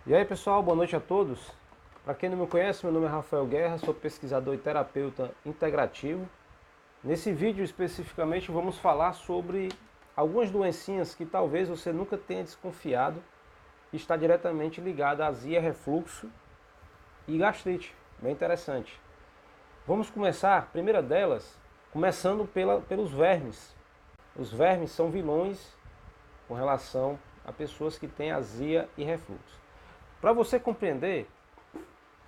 E aí pessoal, boa noite a todos. Para quem não me conhece, meu nome é Rafael Guerra, sou pesquisador e terapeuta integrativo. Nesse vídeo especificamente vamos falar sobre algumas doencinhas que talvez você nunca tenha desconfiado e está diretamente ligada a azia, refluxo e gastrite. Bem interessante. Vamos começar, a primeira delas, começando pelos vermes. Os vermes são vilões com relação a pessoas que têm azia e refluxo. Para você compreender,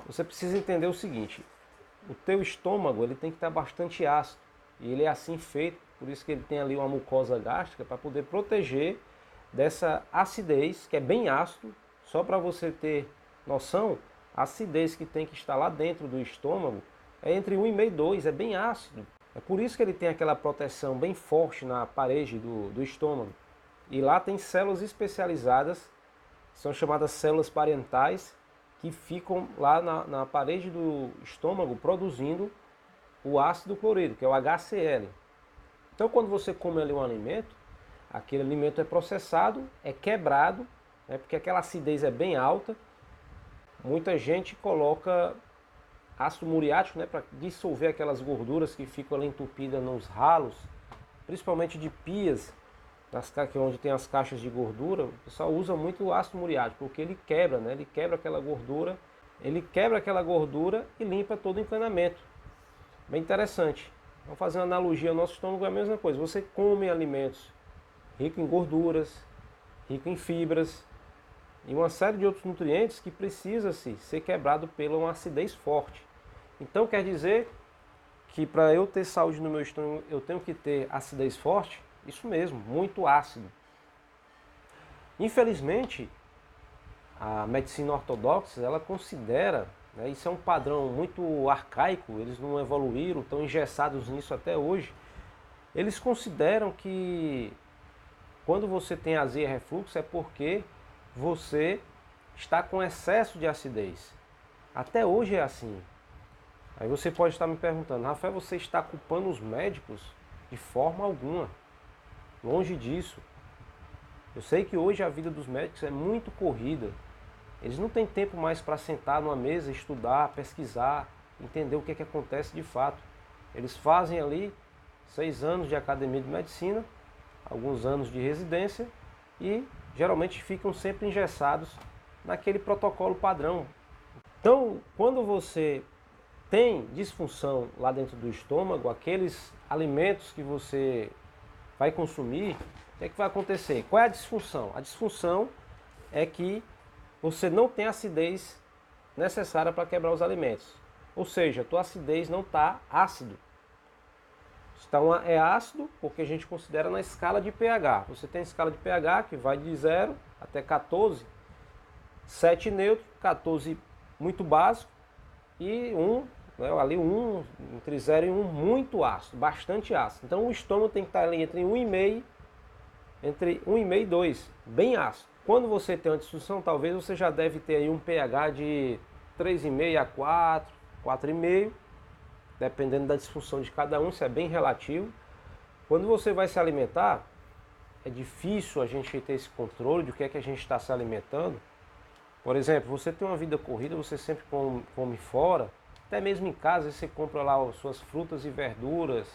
você precisa entender o seguinte: o teu estômago ele tem que estar bastante ácido, e ele é assim feito, por isso que ele tem ali uma mucosa gástrica para poder proteger dessa acidez, que é bem ácido. Só para você ter noção, a acidez que tem que estar lá dentro do estômago é entre 1,5 e 2, é bem ácido. É por isso que ele tem aquela proteção bem forte na parede do estômago. E lá tem células especializadas, são chamadas células parentais, que ficam lá na parede do estômago produzindo o ácido clorídrico, que é o HCl. Então quando você come ali um alimento, aquele alimento é processado, é quebrado, né, porque aquela acidez é bem alta. Muita gente coloca ácido muriático, né, para dissolver aquelas gorduras que ficam ali entupidas nos ralos, principalmente de pias, onde tem as caixas de gordura. O pessoal usa muito o ácido muriático, porque ele quebra, né? Ele quebra aquela gordura e limpa todo o encanamento. Bem interessante. Vamos fazer uma analogia ao nosso estômago, é a mesma coisa. Você come alimentos ricos em gorduras, ricos em fibras e uma série de outros nutrientes que precisa ser quebrado pela uma acidez forte. Então quer dizer que para eu ter saúde no meu estômago eu tenho que ter acidez forte? Isso mesmo, muito ácido. Infelizmente, a medicina ortodoxa, ela considera, né, isso é um padrão muito arcaico, eles não evoluíram, estão engessados nisso até hoje. Eles consideram que quando você tem azia e refluxo é porque você está com excesso de acidez. Até hoje é assim. Aí você pode estar me perguntando: Rafael, você está culpando os médicos? De forma alguma. Longe disso. Eu sei que hoje a vida dos médicos é muito corrida. Eles não têm tempo mais para sentar numa mesa, estudar, pesquisar, entender o que é que acontece de fato. Eles fazem ali 6 anos de academia de medicina, alguns anos de residência e geralmente ficam sempre engessados naquele protocolo padrão. Então, quando você tem disfunção lá dentro do estômago, aqueles alimentos que você vai consumir, o que é que vai acontecer? Qual é a disfunção? A disfunção é que você não tem a acidez necessária para quebrar os alimentos. Ou seja, a tua acidez não está ácido. Então é ácido porque a gente considera na escala de pH. Você tem a escala de pH que vai de 0 até 14, 7 neutro, 14 muito básico e 1, né, ali 1, entre 0 e 1 muito ácido, bastante ácido. Então o estômago tem que estar ali entre 1,5 e 2, bem ácido. Quando você tem uma disfunção, talvez você já deve ter aí um pH de 3,5 a 4, 4,5, dependendo da disfunção de cada um, isso é bem relativo. Quando você vai se alimentar, é difícil a gente ter esse controle de o que é que a gente está se alimentando. Por exemplo, você tem uma vida corrida, você sempre come fora, até mesmo em casa você compra lá as suas frutas e verduras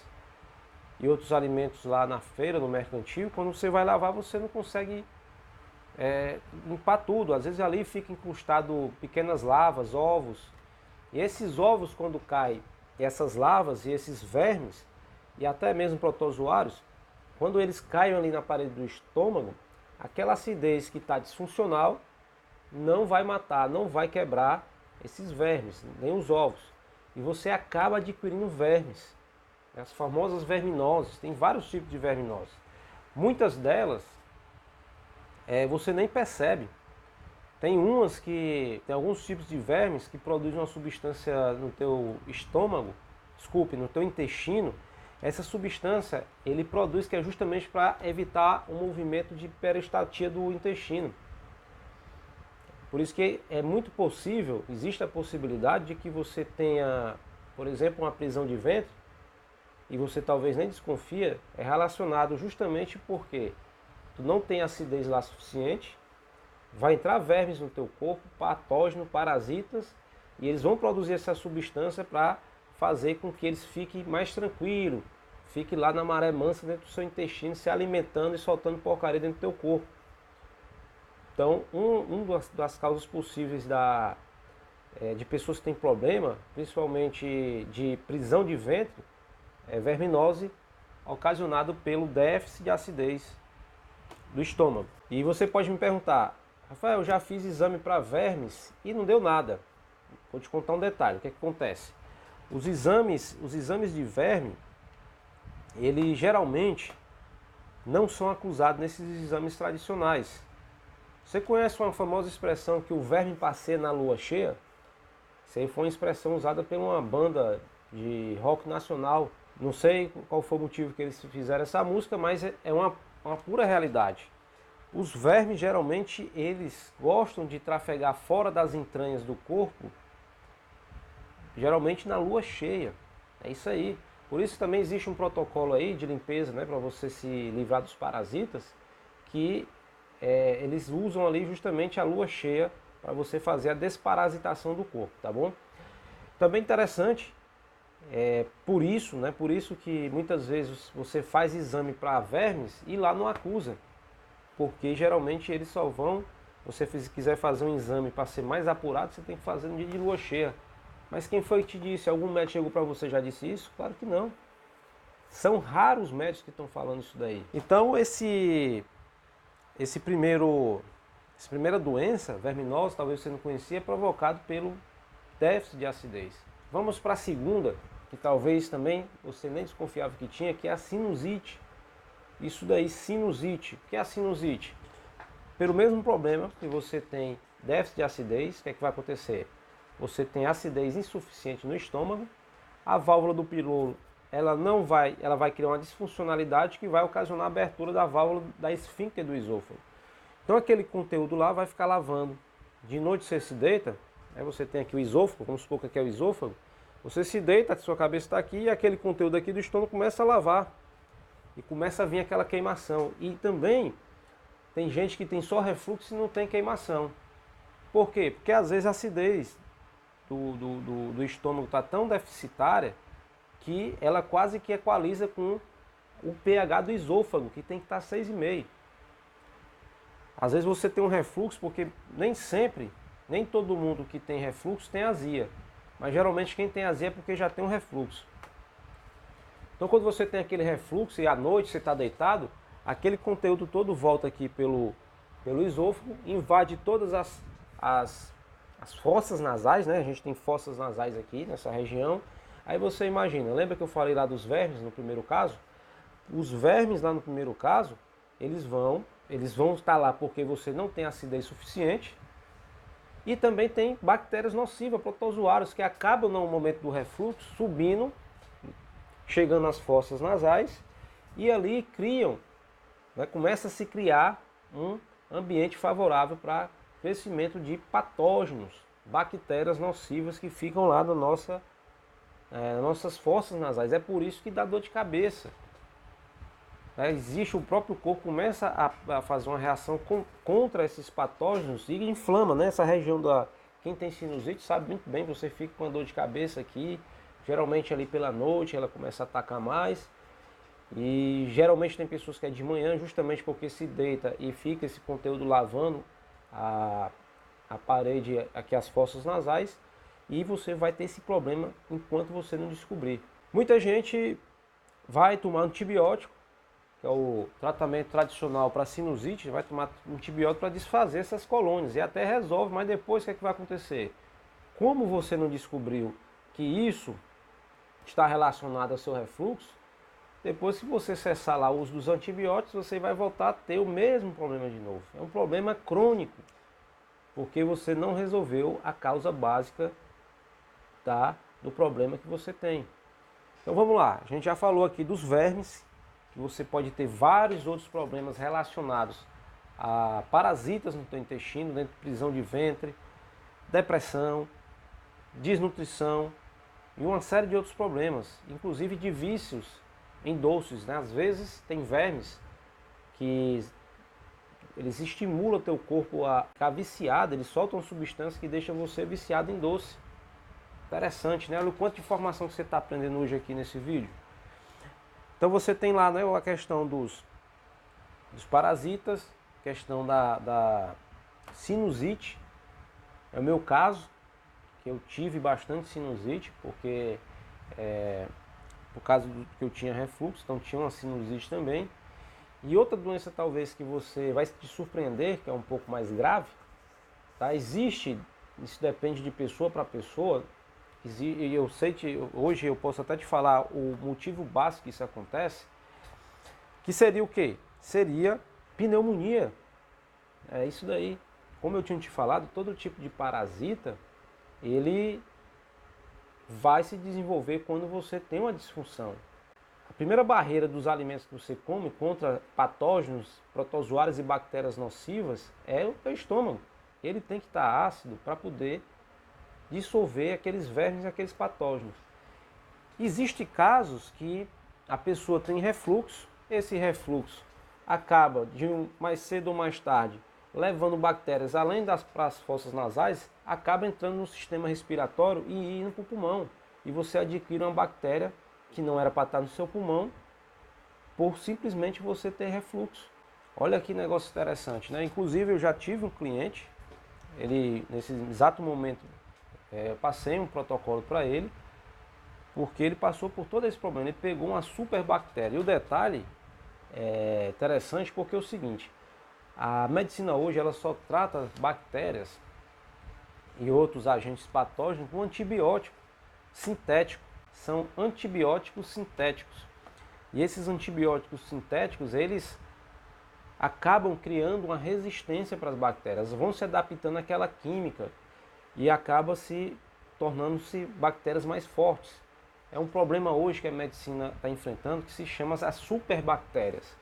e outros alimentos lá na feira, no mercantil. Quando você vai lavar, você não consegue limpar tudo. Às vezes ali fica incrustado pequenas lavas, ovos. E esses ovos, quando caem, essas lavas e esses vermes, e até mesmo protozoários, quando eles caem ali na parede do estômago, aquela acidez que está disfuncional não vai matar, não vai quebrar esses vermes, nem os ovos. E você acaba adquirindo vermes, as famosas verminoses. Tem vários tipos de verminoses. Muitas delas você nem percebe. Tem alguns tipos de vermes que produzem uma substância no teu estômago, no teu intestino. Essa substância ele produz, que é justamente para evitar o movimento de peristaltia do intestino. Por isso que é muito possível, existe a possibilidade de que você tenha, por exemplo, uma prisão de ventre, e você talvez nem desconfia, é relacionado justamente porque tu não tem acidez lá suficiente, vai entrar vermes no teu corpo, patógenos, parasitas, e eles vão produzir essa substância para fazer com que eles fiquem mais tranquilos, fique lá na maré mansa dentro do seu intestino, se alimentando e soltando porcaria dentro do teu corpo. Então, das causas possíveis de pessoas que têm problema, principalmente de prisão de ventre, é verminose ocasionado pelo déficit de acidez do estômago. E você pode me perguntar, Rafael, eu já fiz exame para vermes e não deu nada. Vou te contar um detalhe, o que acontece? Os exames de verme, eles geralmente não são acusados nesses exames tradicionais. Você conhece uma famosa expressão que o verme passeia na lua cheia? Isso aí foi uma expressão usada por uma banda de rock nacional. Não sei qual foi o motivo que eles fizeram essa música, mas é uma pura realidade. Os vermes geralmente eles gostam de trafegar fora das entranhas do corpo, geralmente na lua cheia. É isso aí. Por isso também existe um protocolo aí de limpeza, né, para você se livrar dos parasitas, que eles usam ali justamente a lua cheia para você fazer a desparasitação do corpo, tá bom? Também interessante, por isso que muitas vezes você faz exame para vermes e lá não acusa, porque geralmente eles só vão, se você quiser fazer um exame para ser mais apurado, você tem que fazer no dia de lua cheia. Mas quem foi que te disse? Algum médico chegou para você e já disse isso? Claro que não. São raros os médicos que estão falando isso daí. Então essa primeira doença, verminose, talvez você não conhecia, é provocado pelo déficit de acidez. Vamos para a segunda, que talvez também você nem desconfiava que tinha, que é a sinusite. Isso daí, sinusite. O que é a sinusite? Pelo mesmo problema que você tem déficit de acidez, o que é que vai acontecer? Você tem acidez insuficiente no estômago, a válvula do piloro ela vai criar uma disfuncionalidade que vai ocasionar a abertura da válvula da esfíncter do esôfago. Então aquele conteúdo lá vai ficar lavando. De noite você se deita, aí você tem aqui o esôfago, vamos supor que aqui é o esôfago, você se deita, a sua cabeça está aqui e aquele conteúdo aqui do estômago começa a lavar. E começa a vir aquela queimação. E também tem gente que tem só refluxo e não tem queimação. Por quê? Porque às vezes a acidez do estômago está tão deficitária que ela quase que equaliza com o pH do esôfago, que tem que estar 6,5. Às vezes você tem um refluxo, porque nem todo mundo que tem refluxo tem azia. Mas geralmente quem tem azia é porque já tem um refluxo. Então quando você tem aquele refluxo e à noite você está deitado, aquele conteúdo todo volta aqui pelo esôfago, invade todas as fossas nasais, né? A gente tem fossas nasais aqui nessa região. Aí você imagina, lembra que eu falei lá dos vermes no primeiro caso? Os vermes lá no primeiro caso, eles vão estar lá porque você não tem acidez suficiente. E também tem bactérias nocivas, protozoários, que acabam no momento do refluxo subindo, chegando nas fossas nasais e ali criam, né, começa a se criar um ambiente favorável para crescimento de patógenos, bactérias nocivas que ficam lá nas nossas fossas nasais. É por isso que dá dor de cabeça. Existe, o próprio corpo começa a fazer uma reação contra esses patógenos e inflama, né? Essa região quem tem sinusite sabe muito bem, você fica com a dor de cabeça aqui, geralmente ali pela noite ela começa a atacar mais. E geralmente tem pessoas que é de manhã, justamente porque se deita e fica esse conteúdo lavando a parede, aqui as fossas nasais, e você vai ter esse problema enquanto você não descobrir. Muita gente vai tomar antibiótico, que é o tratamento tradicional para sinusite, vai tomar antibiótico para desfazer essas colônias, e até resolve, mas depois o que é que vai acontecer? Como você não descobriu que isso está relacionado ao seu refluxo, depois que você cessar lá o uso dos antibióticos, você vai voltar a ter o mesmo problema de novo. É um problema crônico, porque você não resolveu a causa básica do problema que você tem. Então vamos lá, a gente já falou aqui dos vermes, que você pode ter vários outros problemas relacionados a parasitas no teu intestino, dentro de prisão de ventre, depressão, desnutrição e uma série de outros problemas, inclusive de vícios em doces, né? Às vezes tem vermes que eles estimulam o teu corpo a ficar viciado, eles soltam substâncias que deixam você viciado em doce. Interessante, né? Olha o quanto de informação que você está aprendendo hoje aqui nesse vídeo. Então você tem lá, né, a questão dos parasitas, questão da sinusite. É o meu caso, que eu tive bastante sinusite, porque por causa do que eu tinha refluxo, então tinha uma sinusite também. E outra doença talvez que você vai te surpreender, que é um pouco mais grave, tá? Existe, isso depende de pessoa para pessoa, e eu sei que hoje eu posso até te falar o motivo básico que isso acontece, que seria o quê? Seria pneumonia. É isso daí. Como eu tinha te falado, todo tipo de parasita, ele vai se desenvolver quando você tem uma disfunção. A primeira barreira dos alimentos que você come contra patógenos, protozoários e bactérias nocivas é o teu estômago. Ele tem que estar ácido para poder dissolver aqueles vermes e aqueles patógenos. Existem casos que a pessoa tem refluxo, esse refluxo acaba mais cedo ou mais tarde levando bactérias além das fossas nasais, acaba entrando no sistema respiratório e indo para o pulmão. E você adquire uma bactéria que não era para estar no seu pulmão, por simplesmente você ter refluxo. Olha que negócio interessante, né? Inclusive eu já tive um cliente, ele nesse exato momento eu passei um protocolo para ele, porque ele passou por todo esse problema, ele pegou uma super bactéria. E o detalhe é interessante porque é o seguinte, a medicina hoje ela só trata bactérias e outros agentes patógenos com antibiótico sintético. São antibióticos sintéticos. E esses antibióticos sintéticos, eles acabam criando uma resistência para as bactérias, vão se adaptando àquela química e acaba se tornando-se bactérias mais fortes. É um problema hoje que a medicina está enfrentando que se chama as superbactérias.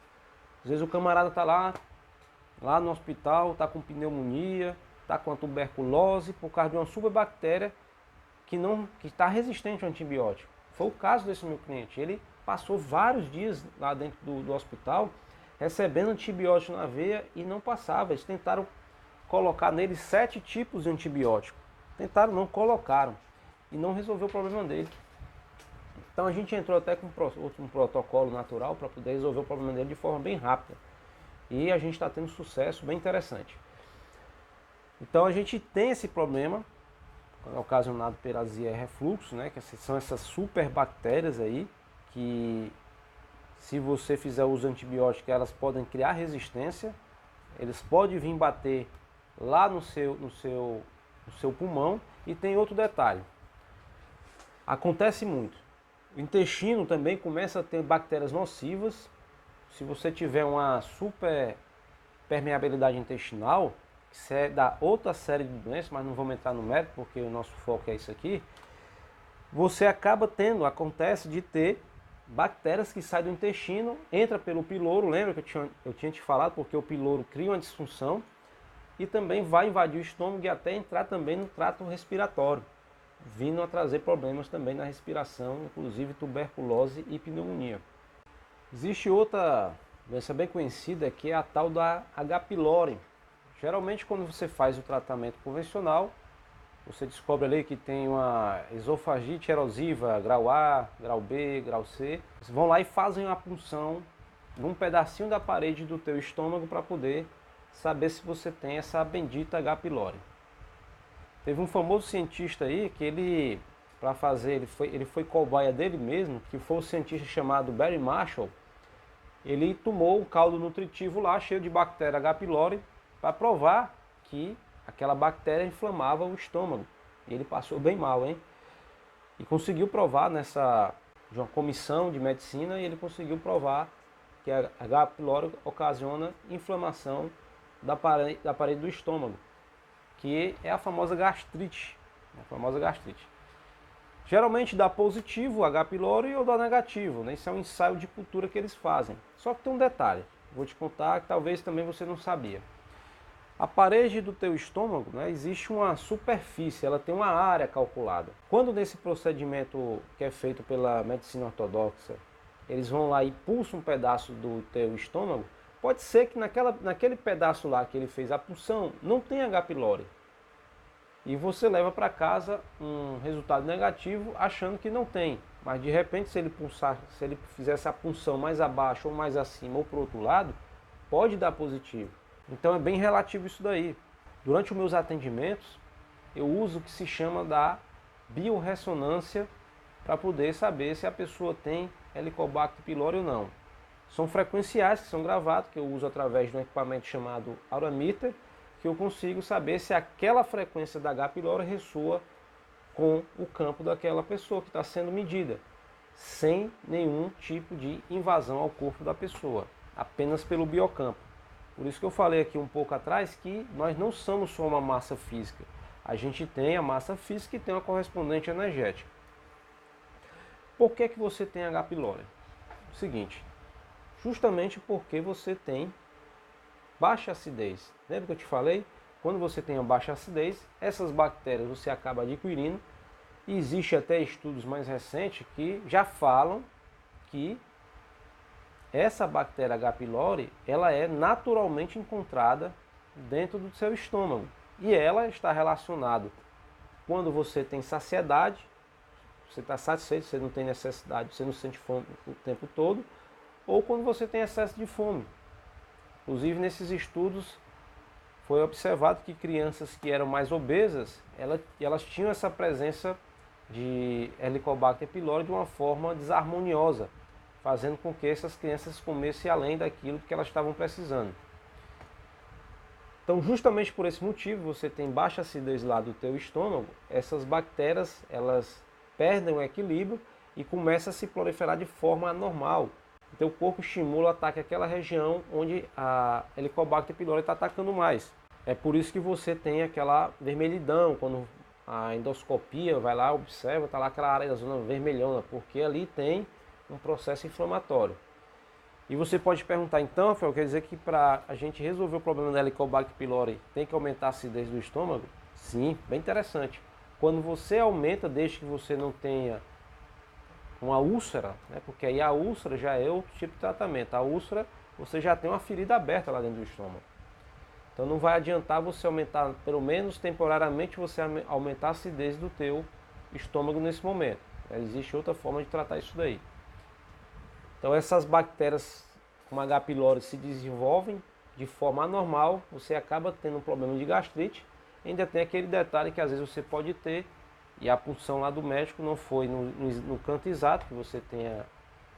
Às vezes o camarada está lá no hospital, está com pneumonia, está com a tuberculose por causa de uma superbactéria que está resistente ao antibiótico. Foi o caso desse meu cliente. Ele passou vários dias lá dentro do hospital recebendo antibiótico na veia e não passava. Eles tentaram colocar nele 7 tipos de antibiótico. Tentaram, não colocaram. E não resolveu o problema dele. Então a gente entrou até com um protocolo natural para poder resolver o problema dele de forma bem rápida. E a gente está tendo sucesso bem interessante. Então a gente tem esse problema ocasionado pela azia e refluxo, né? Que são essas superbactérias aí, que se você fizer uso de antibiótico, elas podem criar resistência, eles podem vir bater lá no seu pulmão. E tem outro detalhe, acontece muito, o intestino também começa a ter bactérias nocivas. Se você tiver uma super permeabilidade intestinal, isso é da outra série de doenças, mas não vamos entrar no mérito porque o nosso foco é isso aqui. Você acaba acontece de ter bactérias que saem do intestino, entra pelo piloro, lembra que eu tinha te falado, porque o piloro cria uma disfunção e também vai invadir o estômago e até entrar também no trato respiratório, vindo a trazer problemas também na respiração, inclusive tuberculose e pneumonia. Existe outra doença bem conhecida que é a tal da H. pylori. Geralmente quando você faz o tratamento convencional, você descobre ali que tem uma esofagite erosiva, grau A, grau B, grau C. Vocês vão lá e fazem uma punção num pedacinho da parede do teu estômago para poder saber se você tem essa bendita H. pylori. Teve um famoso cientista aí que ele foi cobaia dele mesmo, que foi um cientista chamado Barry Marshall. Ele tomou um caldo nutritivo lá cheio de bactéria H. pylori para provar que aquela bactéria inflamava o estômago. E ele passou bem mal, hein? E conseguiu provar de uma comissão de medicina, e ele conseguiu provar que a H. pylori ocasiona inflamação da parede do estômago, que é a famosa gastrite. Geralmente dá positivo H. pylori ou dá negativo, né? Isso é um ensaio de cultura que eles fazem. Só que tem um detalhe, vou te contar que talvez também você não sabia. A parede do teu estômago, né, existe uma superfície, ela tem uma área calculada. Quando nesse procedimento que é feito pela medicina ortodoxa, eles vão lá e pulsam um pedaço do teu estômago, Pode ser que naquele pedaço lá que ele fez a punção não tenha H. pylori. E você leva para casa um resultado negativo achando que não tem. Mas de repente, se ele fizesse a punção mais abaixo ou mais acima ou para o outro lado, pode dar positivo. Então é bem relativo isso daí. Durante os meus atendimentos, eu uso o que se chama da biorressonância para poder saber se a pessoa tem Helicobacter pylori ou não. São frequenciais que são gravados, que eu uso através de um equipamento chamado Aurameter, que eu consigo saber se aquela frequência da H. pylori ressoa com o campo daquela pessoa que está sendo medida, sem nenhum tipo de invasão ao corpo da pessoa, apenas pelo biocampo. Por isso que eu falei aqui um pouco atrás que nós não somos só uma massa física. A gente tem a massa física e tem uma correspondente energética. Por que você tem H. pylori? O seguinte, justamente porque você tem baixa acidez. Lembra que eu te falei? Quando você tem a baixa acidez, essas bactérias você acaba adquirindo. E existe até estudos mais recentes que já falam que essa bactéria H. pylori, ela é naturalmente encontrada dentro do seu estômago. E ela está relacionada quando você tem saciedade, você está satisfeito, você não tem necessidade, você não sente fome o tempo todo, ou quando você tem excesso de fome. Inclusive, nesses estudos, foi observado que crianças que eram mais obesas, elas tinham essa presença de Helicobacter pylori de uma forma desarmoniosa, fazendo com que essas crianças comessem além daquilo que elas estavam precisando. Então, justamente por esse motivo, você tem baixa acidez lá do teu estômago, essas bactérias, elas perdem o equilíbrio e começam a se proliferar de forma anormal. Então o corpo estimula o ataque àquela região onde a Helicobacter pylori está atacando mais. É por isso que você tem aquela vermelhidão, quando a endoscopia vai lá, observa, está lá aquela área da zona vermelhona, porque ali tem um processo inflamatório. E você pode perguntar, então, Rafael, quer dizer que para a gente resolver o problema da Helicobacter pylori tem que aumentar a acidez do estômago? Sim, bem interessante. Quando você aumenta, desde que você não tenha uma úlcera, né? Porque aí a úlcera já é outro tipo de tratamento. A úlcera, você já tem uma ferida aberta lá dentro do estômago. Então não vai adiantar você aumentar, pelo menos temporariamente, você aumentar a acidez do teu estômago nesse momento. Existe outra forma de tratar isso daí. Então essas bactérias com H. pylori se desenvolvem de forma anormal, você acaba tendo um problema de gastrite. Ainda tem aquele detalhe que às vezes você pode ter, e a punção lá do médico não foi no canto exato, que você tenha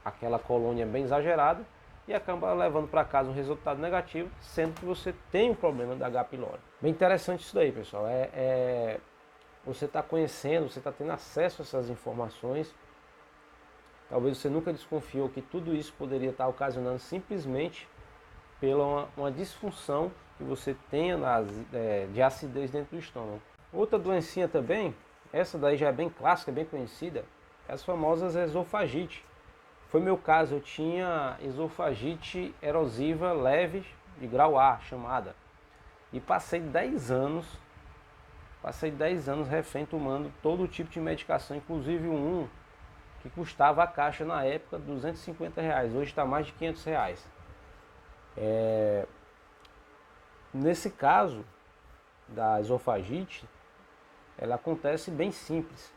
aquela colônia bem exagerada, e acaba levando para casa um resultado negativo, sendo que você tem um problema da H. pylori. Bem interessante isso daí, pessoal. Você está conhecendo, você está tendo acesso a essas informações. Talvez você nunca desconfiou que tudo isso poderia estar ocasionando simplesmente pela uma disfunção que você tenha de acidez dentro do estômago. Outra doencinha também, essa daí já é bem clássica, bem conhecida, é as famosas esofagite. Foi meu caso, eu tinha esofagite erosiva leve de grau A, chamada. E passei 10 anos refém tomando todo tipo de medicação, inclusive um que custava a caixa na época R$250, hoje está mais de R$500. Nesse caso da esofagite, ela acontece bem simples,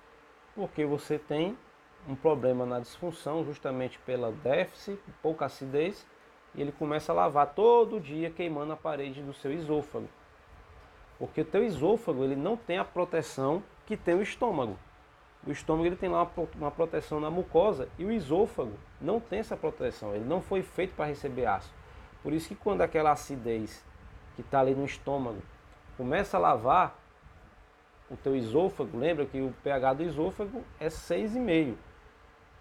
porque você tem um problema na disfunção justamente pela déficit, pouca acidez, e ele começa a lavar todo dia queimando a parede do seu esôfago. Porque o teu esôfago ele não tem a proteção que tem o estômago. O estômago ele tem lá uma proteção na mucosa e o esôfago não tem essa proteção, ele não foi feito para receber ácido. Por isso que quando aquela acidez que está ali no estômago começa a lavar o teu esôfago, lembra que o pH do esôfago é 6,5.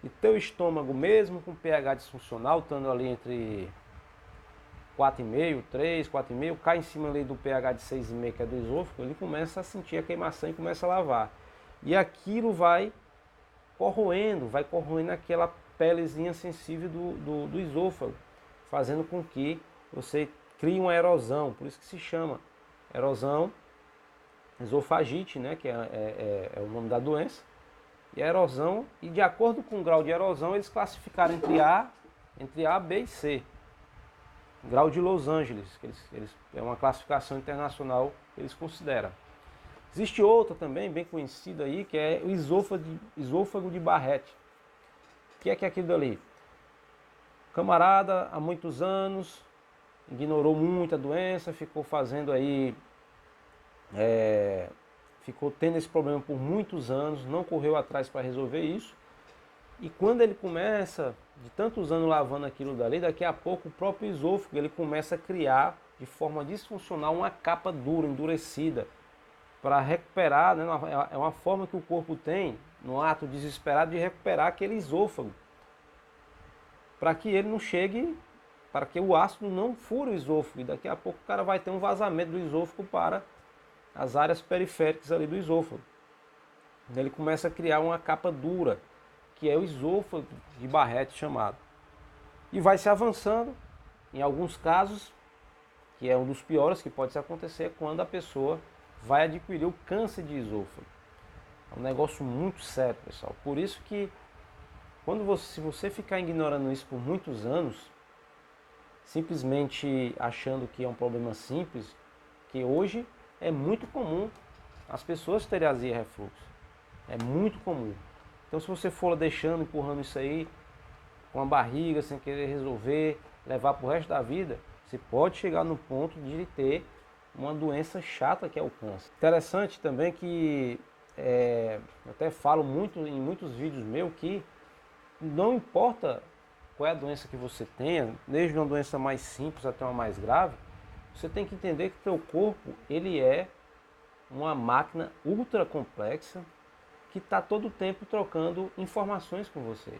E teu estômago, mesmo com pH disfuncional, estando ali entre 4,5, 3, 4,5, cai em cima ali do pH de 6,5, que é do esôfago, ele começa a sentir a queimação e começa a lavar. E aquilo vai corroendo aquela pelezinha sensível do esôfago, fazendo com que você crie uma erosão, por isso que se chama erosão esofagite, né, que é o nome da doença. E a erosão, e de acordo com o grau de erosão, eles classificaram entre A, B e C. grau de Los Angeles, que é uma classificação internacional que eles consideram. Existe outra também, bem conhecida aí, que é o esôfago de Barrett. O que é aquilo dali? Camarada, há muitos anos, ignorou muito a doença, ficou fazendo aí, ficou tendo esse problema por muitos anos, não correu atrás para resolver isso. E quando ele começa, de tantos anos lavando aquilo dali, daqui a pouco o próprio esôfago ele começa a criar de forma disfuncional uma capa dura, endurecida, para recuperar, né? É uma forma que o corpo tem, no ato desesperado, de recuperar aquele esôfago, para que ele não chegue, para que o ácido não fure o esôfago, e daqui a pouco o cara vai ter um vazamento do esôfago para as áreas periféricas ali do esôfago. Ele começa a criar uma capa dura, que é o esôfago de Barrett chamado. E vai se avançando, em alguns casos, que é um dos piores que pode acontecer, quando a pessoa vai adquirir o câncer de esôfago. É um negócio muito sério, pessoal. Por isso que, se você ficar ignorando isso por muitos anos, simplesmente achando que é um problema simples, que hoje é muito comum as pessoas terem azia e refluxo. É muito comum. Então, se você for deixando, empurrando isso aí com a barriga, sem querer resolver, levar para o resto da vida, você pode chegar no ponto de ter uma doença chata que é o câncer. Interessante também que, eu até falo muito em muitos vídeos meus, que não importa qual é a doença que você tenha, desde uma doença mais simples até uma mais grave, você tem que entender que o teu corpo ele é uma máquina ultra complexa, que está todo o tempo trocando informações com você.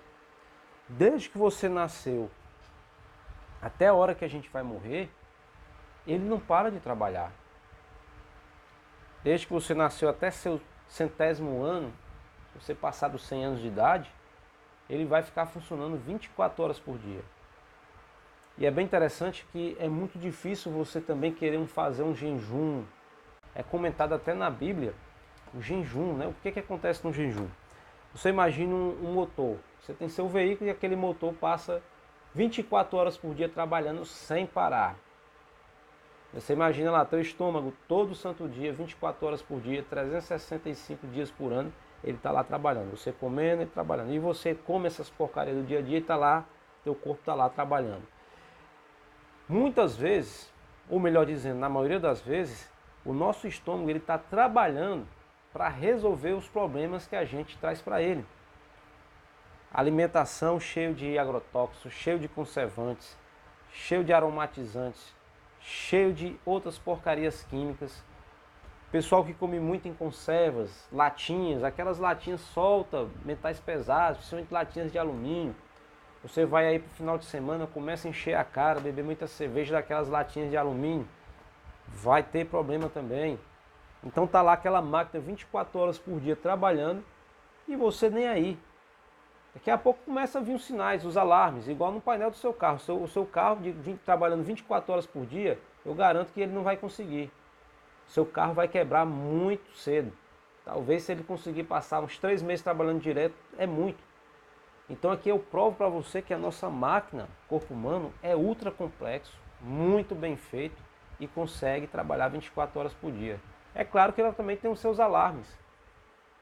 Desde que você nasceu até a hora que a gente vai morrer, ele não para de trabalhar. Desde que você nasceu até seu 100º ano, se você passar dos 100 anos de idade, ele vai ficar funcionando 24 horas por dia. E é bem interessante que é muito difícil você também querer fazer um jejum. É comentado até na Bíblia, o jejum, né? O que acontece no jejum? Você imagina um motor, você tem seu veículo e aquele motor passa 24 horas por dia trabalhando sem parar. Você imagina lá, teu estômago todo santo dia, 24 horas por dia, 365 dias por ano, ele está lá trabalhando. Você comendo e trabalhando. E você come essas porcarias do dia a dia e está lá, teu corpo está lá trabalhando. Muitas vezes, ou melhor dizendo, na maioria das vezes, o nosso estômago ele está trabalhando para resolver os problemas que a gente traz para ele. Alimentação cheio de agrotóxicos, cheio de conservantes, cheio de aromatizantes, cheio de outras porcarias químicas. Pessoal que come muito em conservas, latinhas, aquelas latinhas soltas, metais pesados, principalmente latinhas de alumínio. Você vai aí pro final de semana, começa a encher a cara, beber muita cerveja daquelas latinhas de alumínio, vai ter problema também. Então tá lá aquela máquina 24 horas por dia trabalhando e você nem aí. Daqui a pouco começa a vir os sinais, os alarmes, igual no painel do seu carro. O seu carro trabalhando 24 horas por dia, eu garanto que ele não vai conseguir. Seu carro vai quebrar muito cedo. Talvez se ele conseguir passar uns 3 meses trabalhando direto, é muito. Então aqui eu provo para você que a nossa máquina, corpo humano, é ultra complexo, muito bem feito e consegue trabalhar 24 horas por dia. É claro que ela também tem os seus alarmes.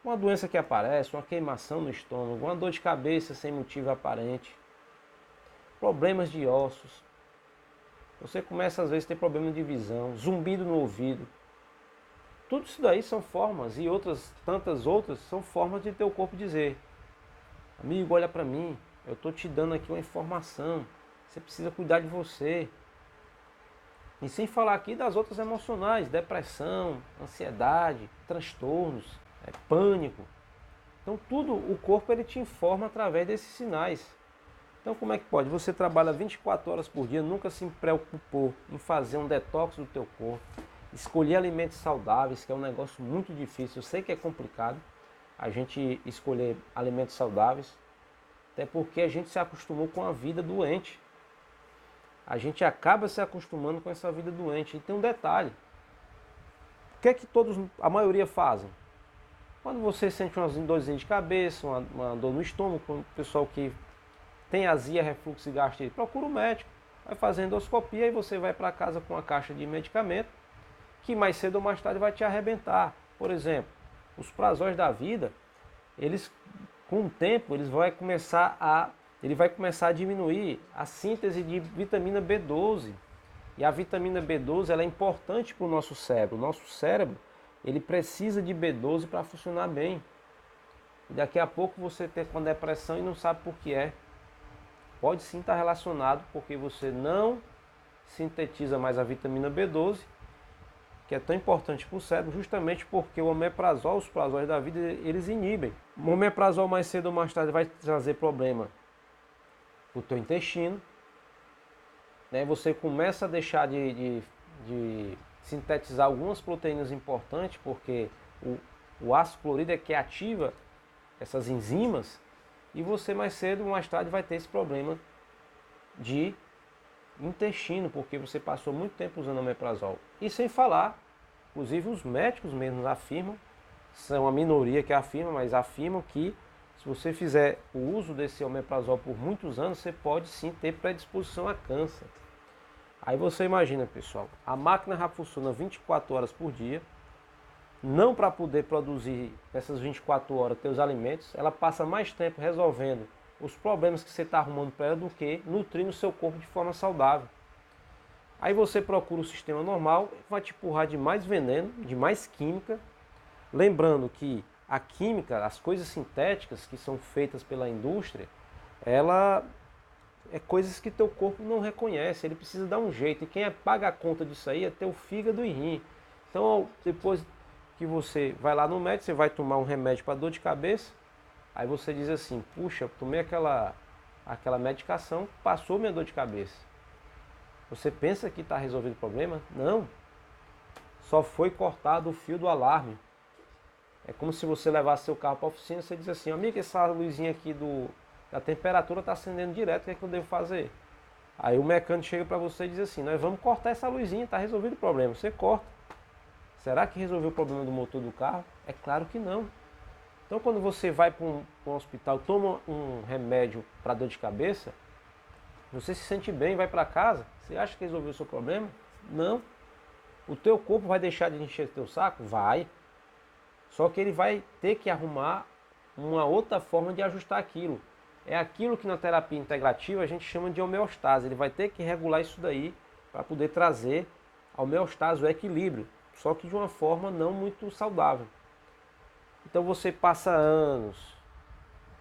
Uma doença que aparece, uma queimação no estômago, uma dor de cabeça sem motivo aparente, problemas de ossos. Você começa às vezes a ter problema de visão, zumbido no ouvido. Tudo isso daí são formas, e outras tantas outras são formas de teu corpo dizer: amigo, olha para mim, eu estou te dando aqui uma informação, você precisa cuidar de você. E sem falar aqui das outras emocionais, depressão, ansiedade, transtornos, pânico. Então tudo, o corpo ele te informa através desses sinais. Então como é que pode? Você trabalha 24 horas por dia, nunca se preocupou em fazer um detox do teu corpo, escolher alimentos saudáveis, que é um negócio muito difícil. Eu sei que é complicado a gente escolher alimentos saudáveis, até porque a gente se acostumou com a vida doente. A gente acaba se acostumando com essa vida doente. E tem um detalhe. O que é que a maioria fazem? Quando você sente umas dorzinhas de cabeça, uma dor no estômago, o pessoal que tem azia, refluxo e gastrite, procura o médico. vai fazer endoscopia e você vai para casa com uma caixa de medicamento que mais cedo ou mais tarde vai te arrebentar. Por exemplo, os prazóis da vida, eles com o tempo ele vai começar a diminuir a síntese de vitamina B12. E a vitamina B12 ela é importante para o nosso cérebro. O nosso cérebro ele precisa de B12 para funcionar bem. E daqui a pouco você tem com depressão e não sabe por que é. Pode sim estar relacionado porque você não sintetiza mais a vitamina B12, que é tão importante para o cérebro, justamente porque o omeprazol, os prazóis da vida, eles inibem. O omeprazol mais cedo ou mais tarde vai trazer problema para o teu intestino. Né? Você começa a deixar de sintetizar algumas proteínas importantes, porque o ácido clorídrico é que ativa essas enzimas, e você mais cedo ou mais tarde vai ter esse problema de intestino, porque você passou muito tempo usando omeprazol. E sem falar, inclusive os médicos mesmos afirmam, são a minoria que afirma, mas afirmam que se você fizer o uso desse omeprazol por muitos anos, você pode sim ter predisposição a câncer. Aí você imagina, pessoal, a máquina já funciona 24 horas por dia, não para poder produzir essas 24 horas teus alimentos, ela passa mais tempo resolvendo os problemas que você está arrumando para ela do que nutrindo o seu corpo de forma saudável. Aí você procura o sistema normal, vai te empurrar de mais veneno, de mais química. Lembrando que a química, as coisas sintéticas que são feitas pela indústria, ela é coisas que teu corpo não reconhece, ele precisa dar um jeito. E quem paga a conta disso aí é teu fígado e rim. Então depois que você vai lá no médico, você vai tomar um remédio para dor de cabeça, aí você diz assim, puxa, tomei aquela medicação, passou minha dor de cabeça. Você pensa que está resolvido o problema? Não. Só foi cortado o fio do alarme. É como se você levasse seu carro para a oficina e você diz assim, amigo, essa luzinha aqui da temperatura está acendendo direto, o que é que eu devo fazer? Aí o mecânico chega para você e diz assim, nós vamos cortar essa luzinha, está resolvido o problema. Você corta. Será que resolveu o problema do motor do carro? É claro que não. Então quando você vai para um hospital, toma um remédio para dor de cabeça, você se sente bem, vai para casa, você acha que resolveu o seu problema? Não. O teu corpo vai deixar de encher o teu saco? Vai. Só que ele vai ter que arrumar uma outra forma de ajustar aquilo. É aquilo que na terapia integrativa a gente chama de homeostase. Ele vai ter que regular isso daí para poder trazer a homeostase, o equilíbrio. Só que de uma forma não muito saudável. Então você passa anos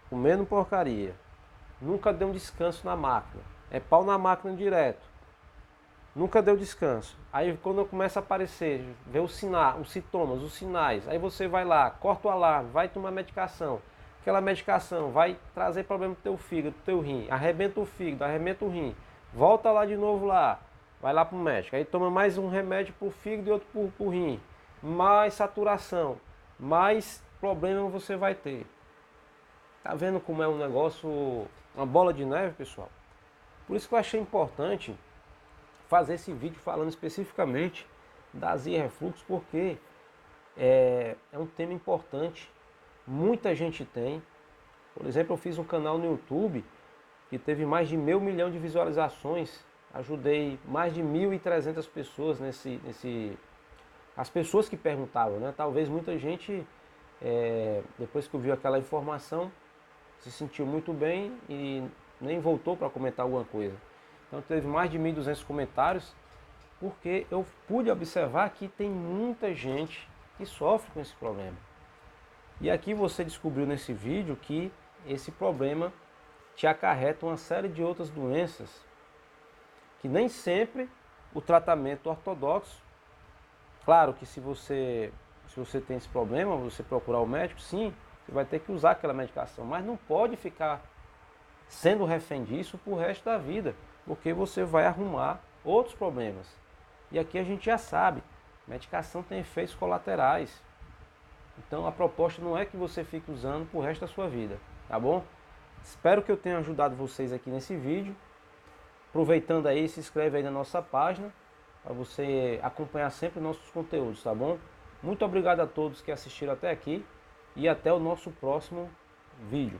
comendo porcaria, nunca deu um descanso na máquina, é pau na máquina direto, nunca deu descanso. Aí quando começa a aparecer, vê os sintomas, os sinais, aí você vai lá, corta o alarme, vai tomar medicação. Aquela medicação vai trazer problema pro teu fígado, pro teu rim, arrebenta o fígado, arrebenta o rim, volta lá de novo lá. Vai lá para o médico, aí toma mais um remédio para o fígado e outro para o rim. Mais saturação, mais problema você vai ter. Tá vendo como é um negócio, uma bola de neve, pessoal? Por isso que eu achei importante fazer esse vídeo falando especificamente da azia e refluxo, porque é um tema importante. Muita gente tem. Por exemplo, eu fiz um canal no YouTube que teve mais de 500 mil de visualizações. Ajudei mais de 1.300 pessoas as pessoas que perguntavam, né? Talvez muita gente, depois que ouviu aquela informação, se sentiu muito bem e nem voltou para comentar alguma coisa. Então teve mais de 1.200 comentários, porque eu pude observar que tem muita gente que sofre com esse problema. E aqui você descobriu nesse vídeo que esse problema te acarreta uma série de outras doenças, que nem sempre o tratamento ortodoxo, claro que se você tem esse problema, você procurar o médico, sim, você vai ter que usar aquela medicação, mas não pode ficar sendo refém disso pro resto da vida, porque você vai arrumar outros problemas. E aqui a gente já sabe, medicação tem efeitos colaterais. Então a proposta não é que você fique usando pro resto da sua vida, tá bom? Espero que eu tenha ajudado vocês aqui nesse vídeo. Aproveitando aí, se inscreve aí na nossa página para você acompanhar sempre nossos conteúdos, tá bom? Muito obrigado a todos que assistiram até aqui e até o nosso próximo vídeo.